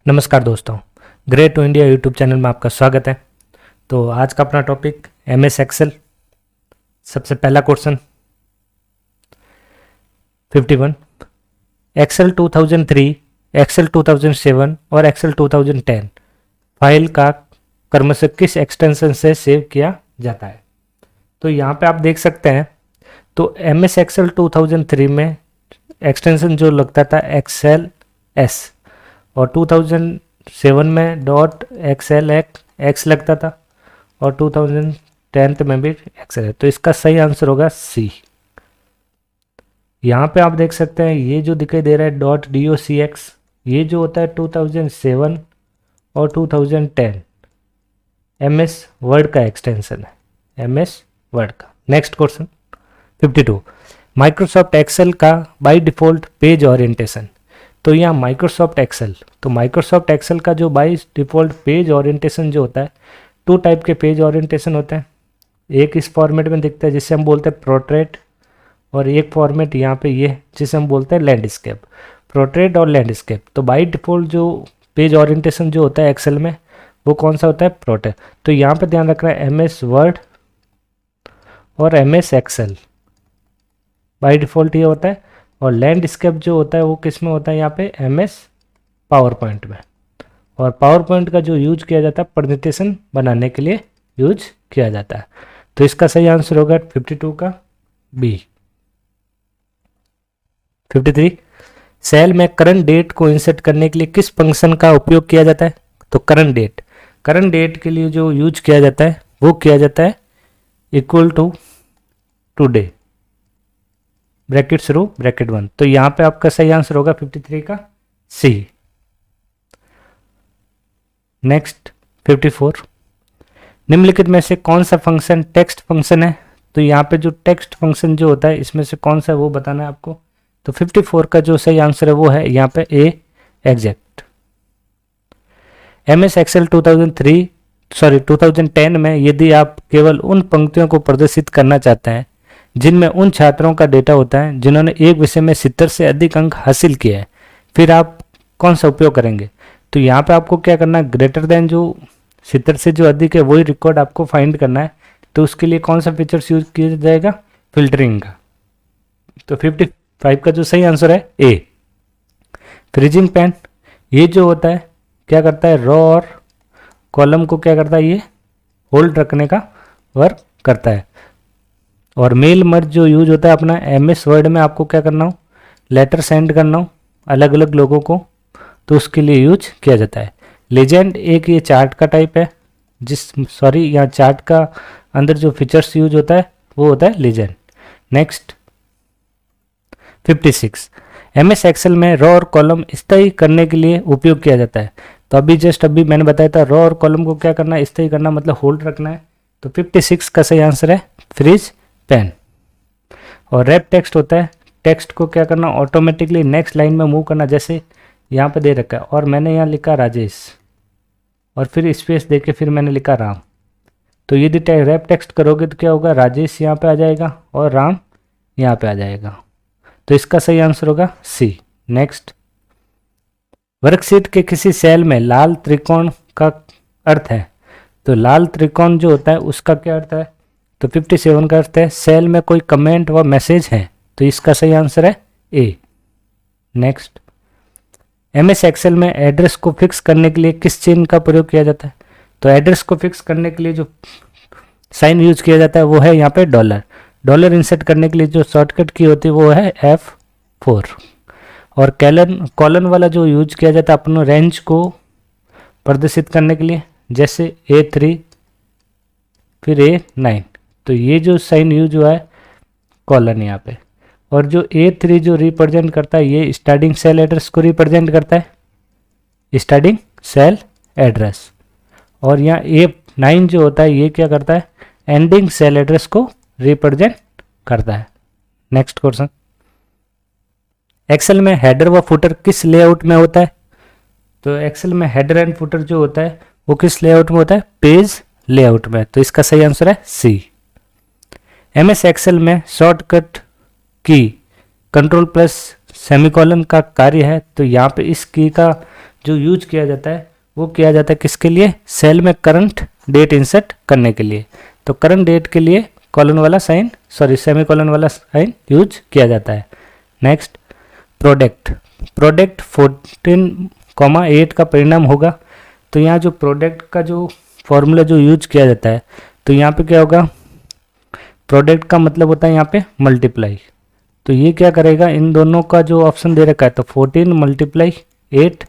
नमस्कार दोस्तों, great to India YouTube channel में आपका स्वागत है। तो आज का अपना टॉपिक MS एक्सेल। सबसे पहला क्वेश्चन 51, एक्सेल 2003, एक्सेल 2007 और एक्सेल 2010 फाइल का क्रमशः किस एक्सटेंशन से सेव किया जाता है। तो यहाँ पे आप देख सकते हैं, तो MS एक्सेल 2003 में एक्सटेंशन जो लगता था एक्सेल एस और 2007 में .xlx लगता था और 2010 में भी एक्सेल है। तो इसका सही आंसर होगा सी। यहाँ पे आप देख सकते हैं ये जो दिखाई दे रहा है .docx, ये जो होता है 2007 और 2010 MS वर्ड का एक्सटेंशन है, MS वर्ड का। नेक्स्ट क्वेश्चन 52, माइक्रोसॉफ्ट एक्सेल का बाय डिफ़ॉल्ट पेज ओरिएंटेशन। तो यहाँ माइक्रोसॉफ्ट एक्सेल, तो माइक्रोसॉफ्ट एक्सेल का जो बाय डिफ़ॉल्ट पेज ओरिएंटेशन जो होता है, टू टाइप के पेज ओरिएंटेशन होते हैं। एक इस फॉर्मेट में दिखता है जिसे हम बोलते हैं पोर्ट्रेट, और एक फॉर्मेट यहाँ पे ये जिसे हम बोलते हैं लैंडस्केप। पोर्ट्रेट और लैंडस्केप, तो बाय डिफ़ॉल्ट जो पेज ओरिएंटेशन जो होता है एक्सेल में वो कौन सा होता है, पोर्ट्रेट। तो यहाँ पे ध्यान रखना है MS वर्ड और MS एक्सेल बाय डिफ़ॉल्ट ये होता है, और लैंडस्केप जो होता है वो किस में होता है, यहाँ पे MS पावर पॉइंट में। और पावर पॉइंट का जो यूज किया जाता है प्रेजेंटेशन बनाने के लिए यूज किया जाता है। तो इसका सही आंसर होगा 52 का बी। 53, सेल में करंट डेट को इंसर्ट करने के लिए किस फंक्शन का उपयोग किया जाता है। तो करंट डेट के लिए जो यूज किया जाता है वो किया जाता है इक्वल टू टुडे ब्रैकेट शुरू ब्रैकेट 1। तो यहाँ पे आपका सही आंसर होगा 53 का सी। नेक्स्ट 54, निम्नलिखित में से कौन सा फंक्शन टेक्स्ट फंक्शन है। तो यहाँ पे जो टेक्स्ट फंक्शन जो होता है इसमें से कौन सा है वो बताना है आपको। तो 54 का जो सही आंसर है वो है यहाँ पे ए एग्जैक्ट। MS एक्सेल 2010 में यदि आप केवल उन पंक्तियों को प्रदर्शित करना चाहते हैं जिनमें उन छात्रों का डेटा होता है जिन्होंने एक विषय में 70 से अधिक अंक हासिल किए हैं, फिर आप कौन सा उपयोग करेंगे। तो यहाँ पे आपको क्या करना है, ग्रेटर देन जो 70 से जो अधिक है वही रिकॉर्ड आपको फाइंड करना है। तो उसके लिए कौन सा फीचर्स यूज किया जाएगा, फिल्टरिंग का। तो 55 का जो सही आंसर है ए। फ्रीजिंग पेन, ये जो होता है क्या करता है, रो और कॉलम को क्या करता है, ये होल्ड रखने का वर्क करता है। और मेल मर्ज जो यूज होता है अपना MS वर्ड में, आपको क्या करना हो, लेटर सेंड करना हो अलग अलग लोगों को, तो उसके लिए यूज किया जाता है। लेजेंड एक ये चार्ट का टाइप है, यहाँ चार्ट का अंदर जो फीचर्स यूज होता है वो होता है लेजेंड। नेक्स्ट 56, MS एक्सेल में रो और कॉलम स्थायी करने के लिए उपयोग किया जाता है। तो अभी मैंने बताया था रो और कॉलम को क्या करना है, स्थायी करना मतलब होल्ड रखना है। तो 56 का सही आंसर है फ्रीज पेन। और रैप टेक्स्ट होता है, टेक्स्ट को क्या करना, ऑटोमेटिकली नेक्स्ट लाइन में मूव करना। जैसे यहाँ पे दे रखा है और मैंने यहाँ लिखा राजेश और फिर स्पेस दे के फिर मैंने लिखा राम। तो यदि रैप टेक्स्ट करोगे तो क्या होगा, राजेश यहाँ पे आ जाएगा और राम यहाँ पे आ जाएगा। तो इसका सही आंसर होगा सी। नेक्स्ट, वर्कशीट के किसी सेल में लाल त्रिकोण का अर्थ है। तो लाल त्रिकोण जो होता है उसका क्या अर्थ है, तो 57 का अर्थ है सेल में कोई कमेंट व मैसेज है। तो इसका सही आंसर है ए। नेक्स्ट, MS एक्सेल में एड्रेस को फिक्स करने के लिए किस चिन्ह का प्रयोग किया जाता है। तो एड्रेस को फिक्स करने के लिए जो साइन यूज किया जाता है वो है यहाँ पे डॉलर इंसर्ट करने के लिए जो शॉर्टकट की होती है वो है F4। और कॉलन वाला जो यूज किया जाता है अपने रेंज को प्रदर्शित करने के लिए, जैसे A3 फिर A9। तो ये जो साइन यूज हुआ है कॉलन यहाँ पे। और जो A3 जो रिप्रेजेंट करता है ये स्टार्टिंग सेल एड्रेस को रिप्रेजेंट करता है, स्टार्टिंग सेल एड्रेस। और यहाँ A9 जो होता है ये क्या करता है, एंडिंग सेल एड्रेस को रिप्रेजेंट करता है। नेक्स्ट क्वेश्चन, एक्सेल में हेडर व फुटर किस लेआउट में होता है। तो एक्सेल में हेडर एंड फुटर जो होता है वो किस लेआउट में होता है, पेज लेआउट में। तो इसका सही आंसर है सी। MS एक्सेल में शॉर्टकट की कंट्रोल प्लस सेमीकोलन का कार्य है। तो यहाँ पे इस की का जो यूज किया जाता है वो किया जाता है किसके लिए, सेल में करंट डेट इंसर्ट करने के लिए। तो करंट डेट के लिए कॉलन वाला साइन सेमीकोलन वाला साइन यूज किया जाता है। नेक्स्ट प्रोडक्ट 14,8 का परिणाम होगा। तो यहाँ जो प्रोडक्ट का जो फॉर्मूला जो यूज किया जाता है, तो यहाँ पे क्या होगा, प्रोडक्ट का मतलब होता है यहाँ पे मल्टीप्लाई। तो ये क्या करेगा, इन दोनों का जो ऑप्शन दे रखा है तो 14 × 8,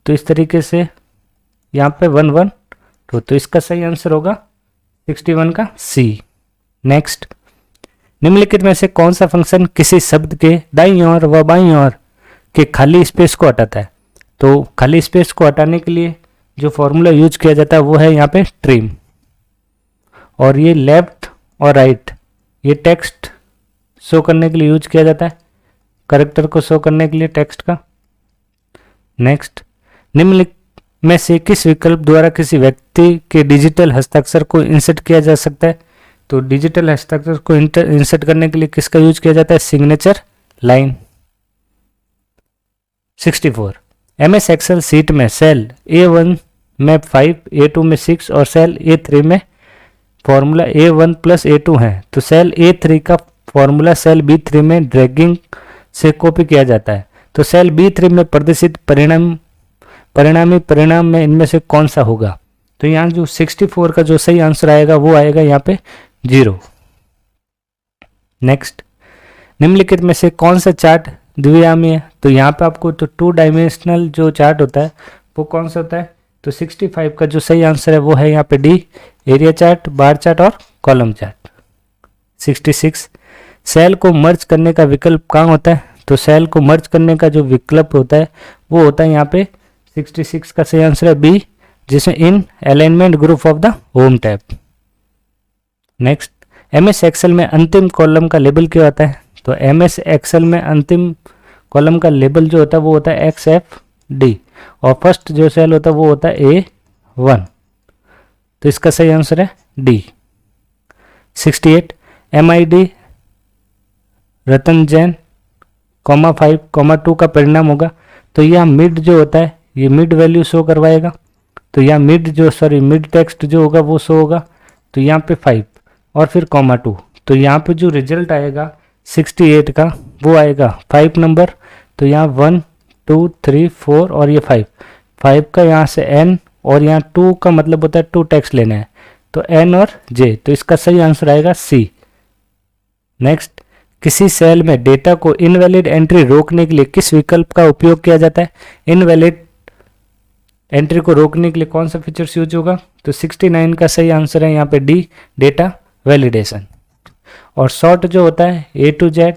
तो इस तरीके से यहाँ पे 1 1 तो इसका सही आंसर होगा 61 का सी। नेक्स्ट निम्नलिखित में से कौन सा फंक्शन किसी शब्द के दाईं ओर व बाईं ओर के खाली स्पेस को हटाता है। तो खाली स्पेस को हटाने के लिए जो फॉर्मूला यूज किया जाता है वो है यहाँ पे ट्रिम। और ये लेफ्ट और राइट ये टेक्स्ट शो करने के लिए यूज किया जाता है, कैरेक्टर को शो करने के लिए टेक्स्ट का। नेक्स्ट निम्नलिखित में से किस विकल्प द्वारा किसी व्यक्ति के डिजिटल हस्ताक्षर को इंसर्ट किया जा सकता है। तो डिजिटल हस्ताक्षर को इंसर्ट करने के लिए किसका यूज किया जाता है, signature line. 64 MS excel sheet में सेल A1 में 5, A2 में 6 और सेल A3 में फॉर्मूला A1 + A2 है। तो सेल A3 का फॉर्मूला सेल B3 में ड्रैगिंग से कॉपी किया जाता है। तो सेल B3 में प्रदर्शित परिणामी परिणाम में इनमें से कौन सा होगा। तो यहाँ जो 64 का जो सही आंसर आएगा वो आएगा यहाँ पे 0। नेक्स्ट निम्नलिखित में से कौन सा चार्ट द्विआयामी है। तो यहाँ पे आपको तो 2 डायमेंशनल जो चार्ट होता है वो कौन सा होता है। तो 65 का जो सही आंसर है वो है यहाँ पे D, area chart, bar chart और कॉलम चार्ट। 66 सेल को मर्ज करने का विकल्प कहाँ होता है। तो सेल को मर्ज करने का जो विकल्प होता है वो होता है यहाँ पे 66 का सही आंसर है बी, जिसमें in alignment group of the home tab. Next MS excel में अंतिम कॉलम का लेबल क्या होता है। तो MS एक्सेल में अंतिम कॉलम का लेबल जो होता है वो होता है XFD और फर्स्ट जो सेल होता है वो होता है A1। तो इसका सही आंसर है डी। 68 MID रतन जैन 5, 2 का परिणाम होगा। तो यह मिड जो होता है ये मिड वैल्यू शो करवाएगा। तो यहाँ मिड टेक्स्ट जो होगा वो शो होगा। तो यहाँ पे 5 और फिर 2। तो यहाँ पे जो रिजल्ट आएगा 68 का वो आएगा 5 नंबर। तो यहाँ 1 2 3 4 और ये 5 का यहाँ से N और यहाँ 2 का मतलब होता है 2 टेक्स्ट लेना है। तो N और J, तो इसका सही आंसर आएगा C। नेक्स्ट किसी सेल में डेटा को इनवैलिड एंट्री रोकने के लिए किस विकल्प का उपयोग किया जाता है। इनवैलिड एंट्री को रोकने के लिए कौन सा फीचर्स यूज होगा। तो 69 का सही आंसर है यहाँ पे डी, डेटा वैलिडेशन। और सॉर्ट जो होता है A to Z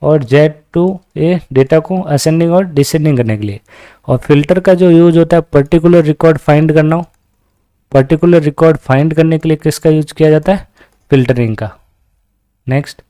और Z to A डेटा को असेंडिंग और डिसेंडिंग करने के लिए। और फिल्टर का जो यूज होता है पर्टिकुलर रिकॉर्ड फाइंड करना हो, पर्टिकुलर रिकॉर्ड फाइंड करने के लिए किसका यूज किया जाता है, फिल्टरिंग का। नेक्स्ट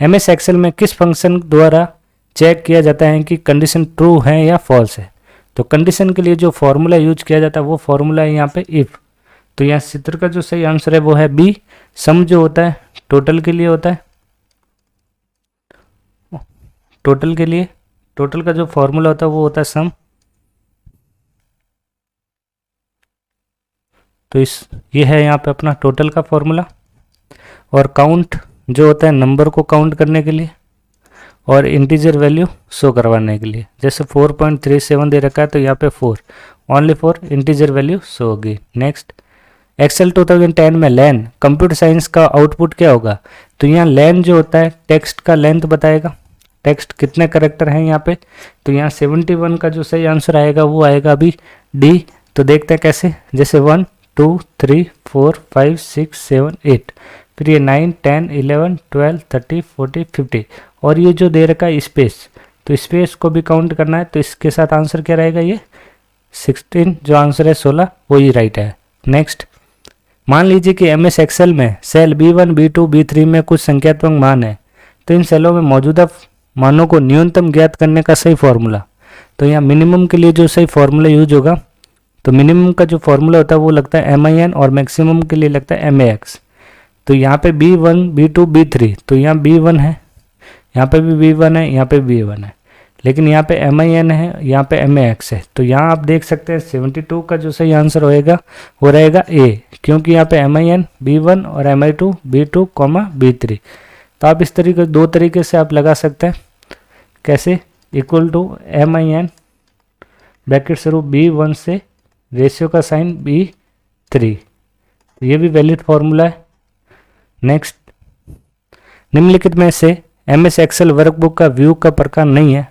MS एक्सेल में किस फंक्शन द्वारा चेक किया जाता है कि कंडीशन ट्रू है या फॉल्स है। तो कंडीशन के लिए जो फॉर्मूला यूज किया जाता है वो फॉर्मूला है यहाँ पे इफ। तो यहाँ चित्र का जो सही आंसर है वो है बी, सम जो होता है टोटल के लिए होता है। टोटल के लिए टोटल का जो फॉर्मूला होता है वो होता है सम। तो ये है यहाँ पे अपना टोटल का फॉर्मूला। और काउंट जो होता है नंबर को काउंट करने के लिए और इंटीजर वैल्यू शो करवाने के लिए। जैसे 4.37 दे रखा है तो यहाँ पे 4 ओनली 4 इंटीजर वैल्यू शो होगी। नेक्स्ट एक्सेल 2010 में लैन कंप्यूटर साइंस का आउटपुट क्या होगा। तो यहाँ लैन जो होता है टेक्स्ट का लेंथ बताएगा, टेक्स्ट कितने कैरेक्टर हैं यहाँ पे। तो यहाँ 71 का जो सही आंसर आएगा वो आएगा अभी डी। तो देखते हैं कैसे, जैसे 1 2 3 4 5 6 7 8 फिर ये 9 10 11 12 13 14 15 और ये जो दे रखा है स्पेस, तो स्पेस को भी काउंट करना है। तो इसके साथ आंसर क्या रहेगा, ये 16 जो आंसर है 16 वही राइट है। नेक्स्ट मान लीजिए कि MS एक्सेल में सेल B1 B2 B3 में कुछ संख्यात्मक मान है। तो इन सेलों में मौजूदा मानों को न्यूनतम ज्ञात करने का सही फॉर्मूला। तो यहाँ मिनिमम के लिए जो सही फॉर्मूला यूज होगा, तो मिनिमम का जो फॉर्मूला होता है वो लगता है MIN और मैक्सिमम के लिए लगता है MAX। तो यहाँ पे B1 B2 B3, तो यहाँ B1 है, यहाँ पे भी B1 है, यहाँ पे B1 है। लेकिन यहाँ पे MIN है, यहाँ पे MAX है। तो यहाँ आप देख सकते हैं 72 का जो सही आंसर होएगा वो रहेगा A, क्योंकि यहाँ पे MIN B1 और MI2 B2, B3। तो आप इस तरीके दो तरीके से आप लगा सकते हैं। कैसे? इक्वल टू MIN ब्रैकेट शुरू B1 से रेशियो का साइन B3, ये भी वैलिड फॉर्मूला है। नेक्स्ट, निम्नलिखित में से MS एक्सेल वर्कबुक का व्यू का प्रकार नहीं है,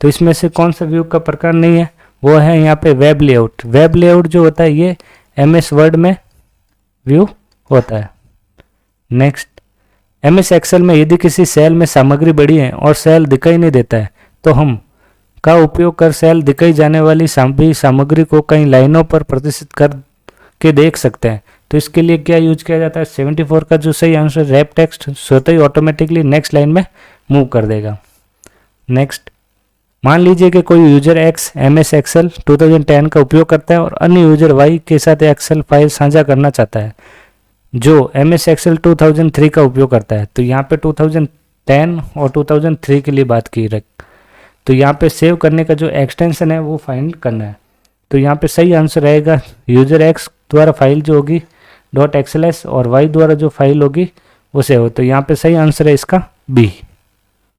तो इसमें से कौन सा व्यू का प्रकार नहीं है? वो है यहाँ पे वेब लेआउट। वेब लेआउट जो होता है ये MS वर्ड में व्यू होता है। नेक्स्ट, MS एक्सेल में यदि किसी सेल में सामग्री बड़ी है और सेल दिखाई नहीं देता है तो हम का उपयोग कर सेल दिखाई जाने वाली सामग्री को कई लाइनों पर प्रदर्शित कर के देख सकते हैं। तो इसके लिए क्या यूज किया जाता है? 74 का जो सही आंसर रैप टेक्स्ट स्वतः ही ऑटोमेटिकली नेक्स्ट लाइन में मूव कर देगा। नेक्स्ट, मान लीजिए कि कोई यूजर X MS एक्सेल 2010 का उपयोग करता है और अन्य यूजर Y के साथ एक्सेल फाइल साझा करना चाहता है जो MS एक्सेल 2003 का उपयोग करता है। तो यहाँ पे 2010 और 2003 के लिए बात की रख, तो यहाँ पे सेव करने का जो एक्सटेंशन है वो फाइंड करना है। तो यहाँ पे सही आंसर रहेगा यूजर X द्वारा फाइल जो होगी .xls और Y द्वारा जो फाइल होगी वो सेव हो। तो यहाँ पे सही आंसर है इसका B।